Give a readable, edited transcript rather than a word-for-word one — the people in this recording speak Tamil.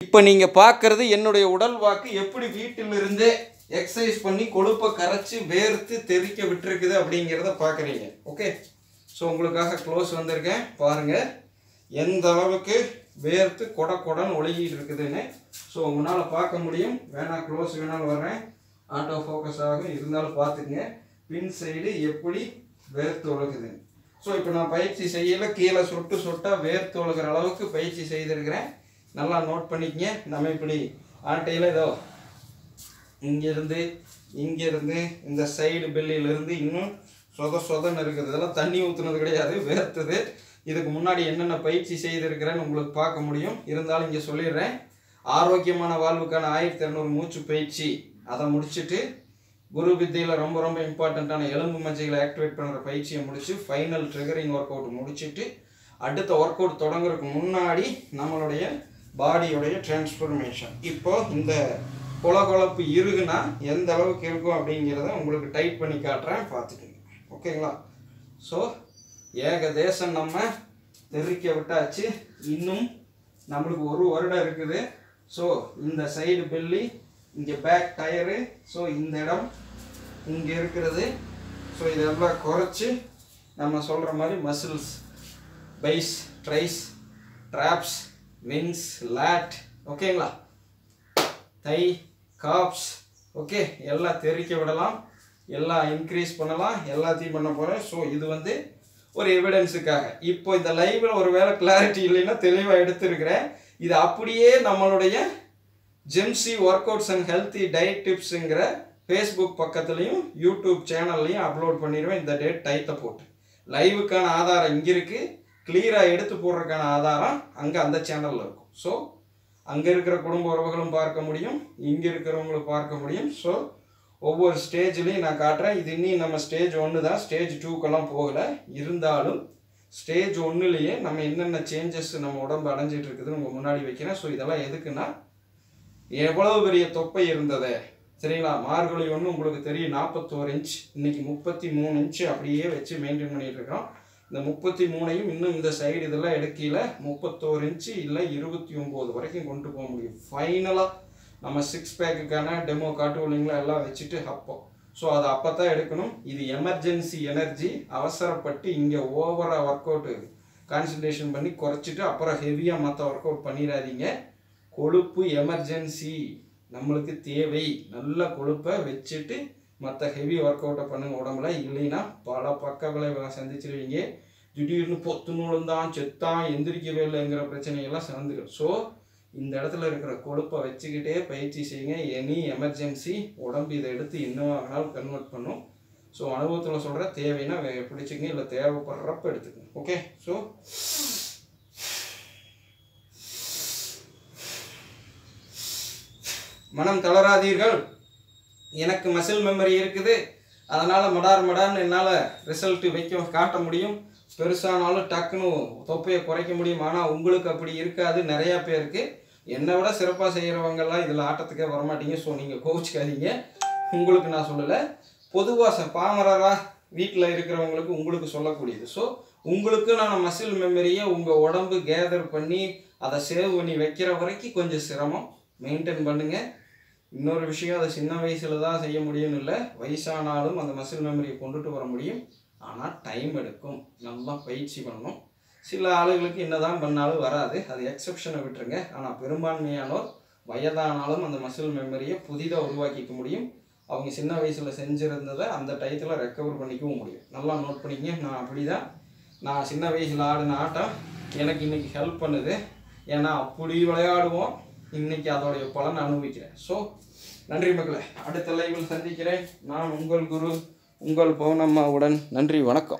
இப்போ நீங்கள் பார்க்குறது என்னுடைய உடல் வாக்கு எப்படி வீட்டிலிருந்தே எக்ஸசைஸ் பண்ணி கொழுப்பை கரைச்சி வேர்த்து தெறிக்க விட்டுருக்குது அப்படிங்கிறத பார்க்குறீங்க. ஓகே, ஸோ உங்களுக்காக க்ளோஸ் வந்திருக்கேன். பாருங்கள் எந்த அளவுக்கு வேர்த்து கொடன்னு ஒழுகிட்டு இருக்குதுன்னு. ஸோ உங்களால் பார்க்க முடியும். வேணால் க்ளோஸ் வேணாலும் வர்றேன், ஆட்டோ ஃபோக்கஸ் ஆகும், இருந்தாலும் பார்த்துக்குங்க பின் சைடு எப்படி வேர்த்து ஒழுகுதுன்னு. ஸோ இப்போ நான் பயிற்சி செய்யலை, கீழே சொட்டாக வேர்த்து ஒழுகிற அளவுக்கு பயிற்சி செய்திருக்கிறேன். நல்லா நோட் பண்ணிக்கங்க. நம்ம இப்படி ஆட்டையில் ஏதோ இங்கேருந்து இந்த சைடு பெல்லியிலேருந்து இன்னும் சொதன்னு இருக்குது. இதெல்லாம் தண்ணி ஊற்றுனது கிடையாது, வேர்த்துது. இதுக்கு முன்னாடி என்னென்ன பயிற்சி செய்திருக்கிறேன்னு உங்களுக்கு பார்க்க முடியும். இருந்தாலும் இங்கே சொல்லிடுறேன். ஆரோக்கியமான வாழ்வுக்கான 1200 மூச்சு பயிற்சி அதை முடிச்சுட்டு குரு வித்தியில் ரொம்ப இம்பார்ட்டண்ட்டான எலும்பு மஞ்சைகளை ஆக்டிவேட் பண்ணுற பயிற்சியை முடிச்சு ஃபைனல் ட்ரிகரிங் ஒர்க் அவுட் முடிச்சுட்டு அடுத்த ஒர்க் அவுட் தொடங்குறதுக்கு முன்னாடி நம்மளுடைய பாடியோடைய டிரான்ஸ்ஃபர்மேஷன். இப்போ இந்த கொலகொலப்பு இருக்குன்னா எந்த அளவுக்கு இருக்கும் அப்படிங்கிறத உங்களுக்கு டைட் பண்ணி காட்டுறேன், பார்த்துக்கோங்க. ஓகேங்களா? ஸோ ஏகதேசம் நம்ம தெறிக்க விட்டாச்சு. இன்னும் நம்மளுக்கு 1 வருடம் இருக்குது. ஸோ இந்த சைடு பெல்லி, இங்கே பேக் டயரு, ஸோ இந்த இடம் இங்கே இருக்கிறது. ஸோ இதெல்லாம் குறைச்சி நம்ம சொல்கிற மாதிரி மசில்ஸ், பைஸ், ட்ரைஸ், ட்ராப்ஸ், விங்ஸ், லேட், ஓகேங்களா, தை, காப்ஸ், ஓகே, எல்லாம் தெறிக்க விடலாம், எல்லாம் இன்க்ரீஸ் பண்ணலாம், எல்லாத்தையும் பண்ண போகிறேன். ஸோ இது ஒரு எவிடன்ஸுக்காக. இப்போ இந்த லைவில் ஒரு வேளை கிளாரிட்டி இல்லைன்னா தெளிவாக எடுத்துருக்கிறேன். இது அப்படியே நம்மளுடைய ஜெம்சி workouts and healthy diet டிப்ஸுங்கிற ஃபேஸ்புக் பக்கத்துலையும் யூடியூப் சேனல்லையும் அப்லோட் பண்ணிடுவேன். இந்த டேட் டைத்தை போட்டு லைவுக்கான ஆதாரம் இங்கே இருக்குது, கிளியராக எடுத்து போடுறதுக்கான ஆதாரம் அங்கே அந்த சேனலில் இருக்கும். ஸோ அங்கே இருக்கிற குடும்ப உறவுகளும் பார்க்க முடியும், இங்கே இருக்கிறவங்களும் பார்க்க முடியும். ஸோ ஒவ்வொரு ஸ்டேஜ்லேயும் நான் காட்டுறேன். இது இன்னும் நம்ம ஸ்டேஜ் 1 தான், ஸ்டேஜ் 2க்கெல்லாம் போகலை. இருந்தாலும் ஸ்டேஜ் 1லேயே நம்ம என்னென்ன சேஞ்சஸ் நம்ம உடம்பு அடைஞ்சிட்டு இருக்குதுன்னு உங்கள் முன்னாடி வைக்கிறேன். ஸோ இதெல்லாம் எதுக்குன்னா, எவ்வளவு பெரிய தொப்பை இருந்தது சரிங்களா? மார்கழி 1 உங்களுக்கு தெரியும் 41 இன்ச், இன்னைக்கு 33 இன்ச் அப்படியே வச்சு மெயின்டைன் பண்ணிட்டு இருக்கோம். இந்த 33ஐயும் இன்னும் இந்த சைடு இதெல்லாம் எடுக்கல 31 இன்ச்சு இல்லை 29 வரைக்கும் கொண்டு போக முடியும். ஃபைனலாக நம்ம 6 பேக்குக்கான டெமோ காட்டுவீங்களா எல்லாம் வச்சுட்டு அப்போ. ஸோ அதை அப்போ தான் எடுக்கணும். இது எமர்ஜென்சி எனர்ஜி. அவசரப்பட்டு இங்கே ஓவராக ஒர்க் அவுட்டு கான்சன்ட்ரேஷன் பண்ணி குறைச்சிட்டு அப்புறம் ஹெவியாக மற்ற ஒர்க் அவுட் பண்ணிடாதீங்க. கொழுப்பு எமர்ஜென்சி நம்மளுக்கு தேவை. நல்ல கொழுப்பை வச்சுட்டு மற்ற ஹெவி ஒர்க் அவுட்டை பண்ணுங்க உடம்புல. இல்லைன்னா பல பக்க விளைவுகளை சந்திச்சிருவீங்க. திடீர்னு பொத்து நூலுந்தான் செத்தான் எந்திரிக்கவே இல்லைங்கிற பிரச்சனைகள்லாம் சேர்ந்துடும். ஸோ இந்த இடத்துல இருக்கிற கொழுப்பை வச்சுக்கிட்டே பயிற்சி செய்யுங்க. எனி எமர்ஜென்சி உடம்பு இதை எடுத்து இன்னும் வேணாலும் கன்வெர்ட் பண்ணும். ஸோ அனுபவத்தில் சொல்கிற தேவைன்னா பிடிச்சிங்க, இல்லை தேவைப்படுறப்ப எடுத்துக்கங்க. ஓகே, ஸோ மனம் தளராதீர்கள். எனக்கு மசில் மெமரி இருக்குது, அதனால் மடார்னு என்னால் ரிசல்ட்டு காட்ட முடியும். பெருசானாலும் டக்குன்னு தொப்பையை குறைக்க முடியும். ஆனால் உங்களுக்கு அப்படி இருக்காது. நிறையா பேருக்கு என்னை விட சிறப்பாக செய்கிறவங்கெல்லாம் இதில் ஆட்டத்துக்கே வரமாட்டீங்க. ஸோ நீங்கள் கோவிச்சுக்காதீங்க. உங்களுக்கு நான் சொல்லலை, பொதுவாக பாமரராக வீட்டில் இருக்கிறவங்களுக்கு உங்களுக்கு சொல்லக்கூடியது. ஸோ உங்களுக்கு நான் மசில் மெமரியை உங்கள் உடம்பு கேதர் பண்ணி அதை சேவ் பண்ணி வைக்கிற வரைக்கும் கொஞ்சம் சிரமம், மெயின்டைன் பண்ணுங்கள். இன்னொரு விஷயம், அதை சின்ன வயசில் தான் செய்ய முடியும்னு இல்லை, வயசானாலும் அந்த மசில் மெமரியை கொண்டுட்டு வர முடியும். ஆனால் டைம் எடுக்கும், நல்லா பயிற்சி பண்ணணும். சில ஆளுகளுக்கு என்னதான் பண்ணாலும் வராது, அது எக்ஸப்ஷனை விட்டுருங்க. ஆனால் பெரும்பான்மையானோர் வயதானாலும் அந்த மசில் மெமரியை புதிதாக உருவாக்கிக்க முடியும். அவங்க சின்ன வயசில் செஞ்சுருந்ததை அந்த டயத்தில் ரெக்கவர் பண்ணிக்கவும் முடியும். நல்லா நோட் பண்ணிக்கங்க. நான் அப்படி தான், நான் சின்ன வயசில் ஆடின ஆட்டம் எனக்கு இன்றைக்கி ஹெல்ப் பண்ணுது. ஏன்னா அப்படி விளையாடுவோம், இன்றைக்கி அதோடைய பலன் அனுபவிக்கிறேன். ஸோ நன்றி மக்களே, அடுத்த லைவில் சந்திக்கிறேன். நான் உங்கள் குரு, உங்கள் பவுனம்மாவுடன். நன்றி, வணக்கம்.